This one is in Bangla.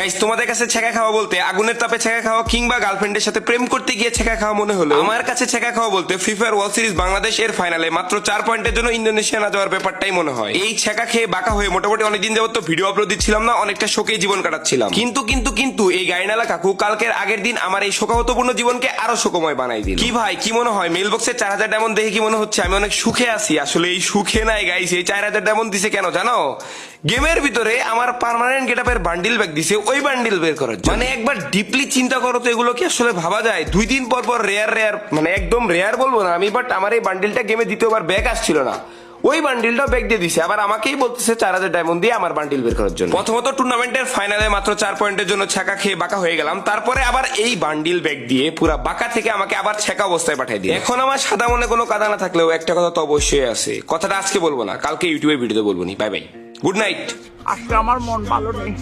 গাইস, তোমাদের কাছে ছেঁকা খাওয়া বলতে আগুনের তাপে ছেঁকা খাওয়া কিংবা গার্লফ্রেন্ডের সাথে প্রেম করতে গিয়ে ছেঁকা খাওয়া মনে হলো, আমার কাছে ছেঁকা খাওয়া বলতে free fire world series Bangladesh এর ফাইনালে মাত্র 4 পয়েন্টের জন্য ইন্দোনেশিয়া না যাওয়ার ব্যাপারটাই মনে হয়। এই ছেঁকা খেয়ে বাঁকা হয়ে মোটামুটি অনেকদিন যাবত তো ভিডিও আপলোড দিচ্ছিলাম না, অনেকটা শোকেই জীবন কাটাচ্ছিলাম। কিন্তু এই গাইনালা কাকু কালকের আগের দিন আমার এই শোকাহতপূর্ণ জীবনকে আরো শোকময় বানাই দিল। কি ভাই, কি মনে হয় মেল বক্সে 4000 ডায়মন্ড দেখে কি মনে হচ্ছে আমি অনেক সুখে আছি? আসলে এই সুখে নাই গাইস, এই 4000 ডায়মন্ড দিছে কেন জানো? গেমের ভিতরে আমার পার্মানেন্ট গেটআপের বান্ডিল ব্যাগ দিছে, ওই বান্ডিল বের করার জন্য। মানে একবার ডিপলি চিন্তা করো তো, এগুলো কি আসলে ভাবা যায়? 2 দিন পর পর রেয়ার মানে একদম রেয়ার বলবো না আমি, বাট আমার এই বান্ডিলটা গেমে দ্বিতীয়বার ব্যাগ আসছিল না, ওই বান্ডিলটাও ব্যাগ দিয়ে দিছে, আবার আমাকেই বলতেছে 4000 ডায়মন্ড দিয়ে আমার বান্ডিল বের করার জন্য। প্রথমত টুর্নামেন্টের ফাইনালে মাত্র 4 পয়েন্টের জন্য ছাকা খেয়ে বাঁকা হয়ে গেলাম, তারপরে আবার এই বান্ডিল ব্যাগ দিয়ে পুরা বাঁকা থেকে আমাকে আবার ছেঁকা অবস্থায় পাঠিয়ে দিয়ে। এখন আমার সাদা মনে কোনো কাদা না থাকলেও একটা কথা তো অবশ্যই আছে, কথাটা আজকে বলবো না, কালকে ইউটিউবের ভিডিওতে বলবো নি। Bye bye, good night. আজকে আমার মন ভালো নেই।